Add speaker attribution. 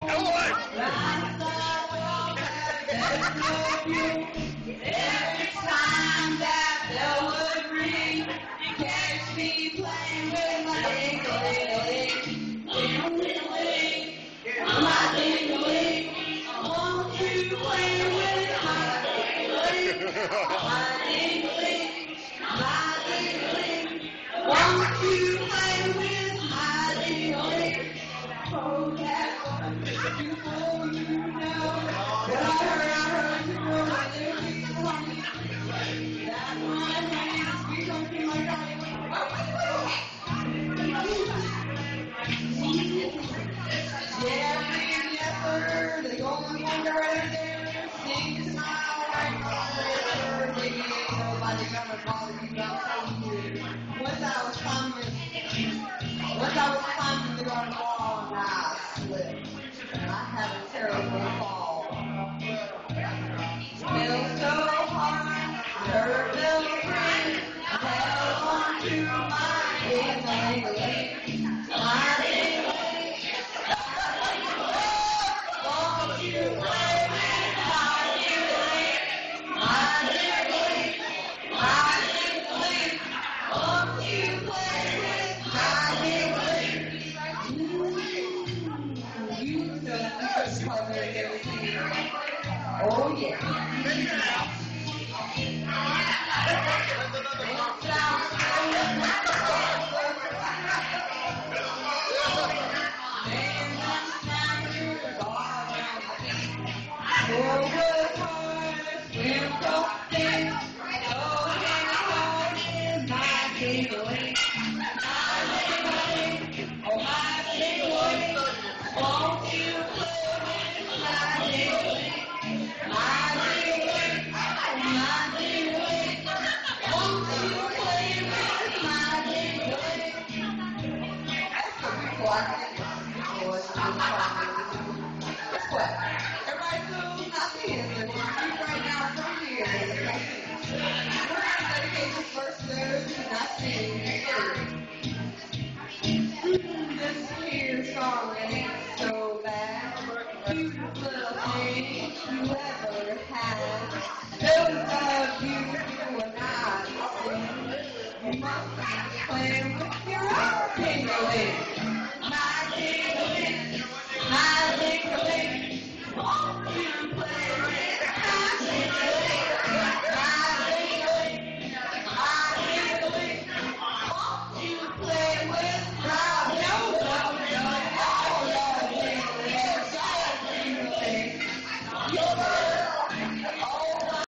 Speaker 1: Every time that bell would ring, you catch me playing with my ding-a-ling-a-ling. Ding-a-ling-a-ling, my ding-a-ling. Won't you play with my ding-a-ling? My ding-a-ling, my ding-a-ling. Won't you play with my ding-a-ling? Oh, that's what you know. But I heard you know that there'll be one. That's my hands, we don't feel like yeah, yes, sir. The golden wonder right there. Sing to my right mother. Maybe ain't nobody gonna bother you about you. Once I was climbing the garden wall, and I slipped. And I had a terrible fall. Fell so hard, hurt little friend. I held on to my ding-a-ling-a-ling. My ding-a-ling. Won't you play with my ding-a-ling? My ding-a-ling. My ding-a-ling. Won't you play with my ding-a-ling? You just cover everything. Oh, yeah. This here song ain't so bad. Cutest little thing you ever had. Those of you who are not sing, you must be playing with your own ding-a-ling. My ding-a-ling, my ding-a-ling. Won't you play with my ding-a-ling? My ding-a-ling, my ding-a-ling. Won't you play with my no, no, no, no, ding-a-ling, ding-a-ling.